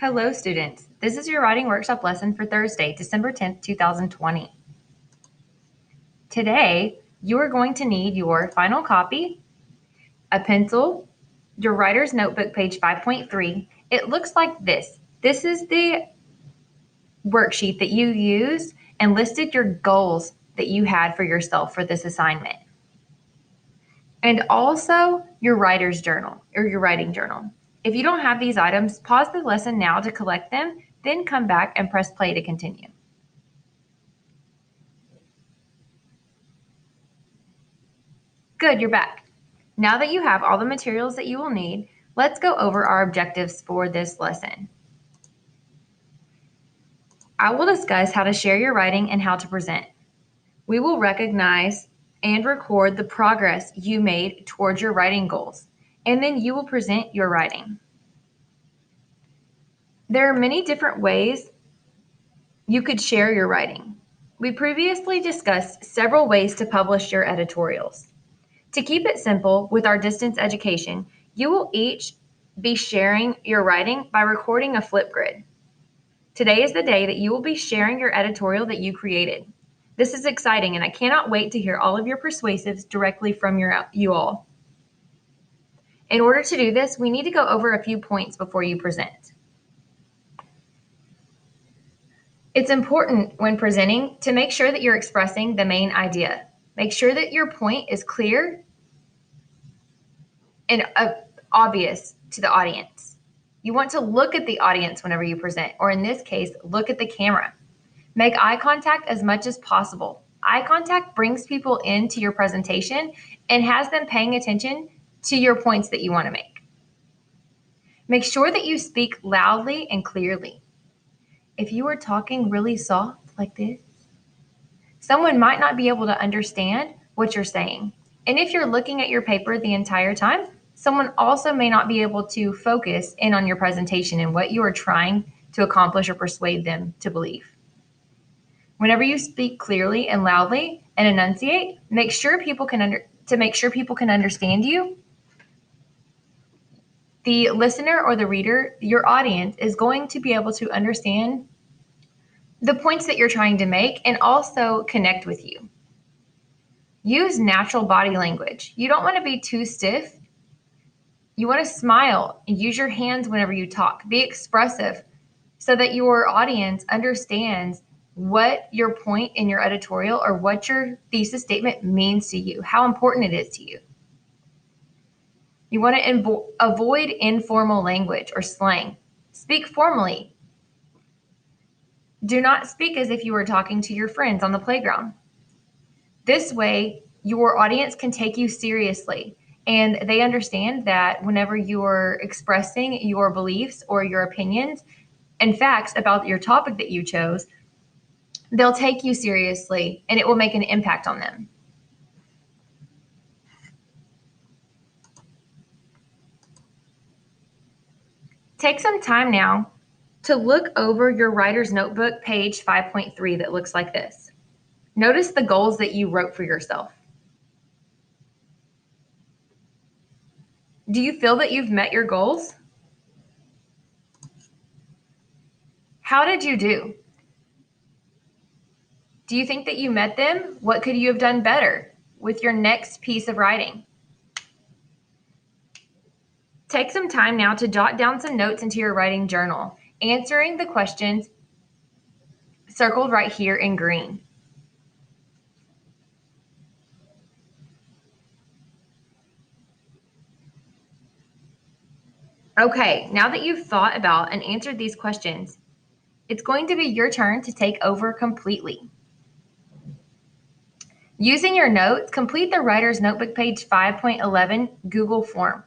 Hello, students. This is your writing workshop lesson for Thursday, December 10th, 2020. Today, you are going to need your final copy, a pencil, your writer's notebook, page 5.3. It looks like this. This is the worksheet that you used and listed your goals that you had for yourself for this assignment. And also your writer's journal or your writing journal. If you don't have these items, pause the lesson now to collect them, then come back and press play to continue. Good, you're back. Now that you have all the materials that you will need, let's go over our objectives for this lesson. I will discuss how to share your writing and how to present. We will recognize and record the progress you made towards your writing goals, and then you will present your writing. There are many different ways you could share your writing. We previously discussed several ways to publish your editorials. To keep it simple with our distance education, you will each be sharing your writing by recording a Flipgrid. Today is the day that you will be sharing your editorial that you created. This is exciting, and I cannot wait to hear all of your persuasives directly from you all. In order to do this, we need to go over a few points before you present. It's important when presenting to make sure that you're expressing the main idea. Make sure that your point is clear and obvious to the audience. You want to look at the audience whenever you present, or in this case, look at the camera. Make eye contact as much as possible. Eye contact brings people into your presentation and has them paying attention to your points that you want to make. Make sure that you speak loudly and clearly. If you are talking really soft like this, someone might not be able to understand what you're saying. And if you're looking at your paper the entire time, someone also may not be able to focus in on your presentation and what you are trying to accomplish or persuade them to believe. Whenever you speak clearly and loudly and enunciate, make sure people can understand you. The listener or the reader, your audience, is going to be able to understand the points that you're trying to make and also connect with you. Use natural body language. You don't want to be too stiff. You want to smile and use your hands whenever you talk. Be expressive so that your audience understands what your point in your editorial or what your thesis statement means to you, how important it is to you. You want to avoid informal language or slang. Speak formally. Do not speak as if you were talking to your friends on the playground. This way, your audience can take you seriously, and they understand that whenever you're expressing your beliefs or your opinions and facts about your topic that you chose, they'll take you seriously and it will make an impact on them. Take some time now to look over your writer's notebook, page 5.3, that looks like this. Notice the goals that you wrote for yourself. Do you feel that you've met your goals? How did you do? Do you think that you met them? What could you have done better with your next piece of writing? Take some time now to jot down some notes into your writing journal, answering the questions circled right here in green. Okay, now that you've thought about and answered these questions, it's going to be your turn to take over completely. Using your notes, complete the writer's notebook, page 5.11 Google form.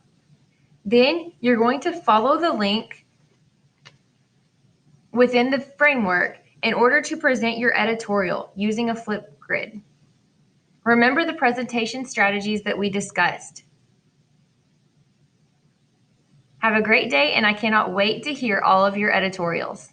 Then you're going to follow the link within the framework in order to present your editorial using a Flipgrid. Remember the presentation strategies that we discussed. Have a great day, and I cannot wait to hear all of your editorials.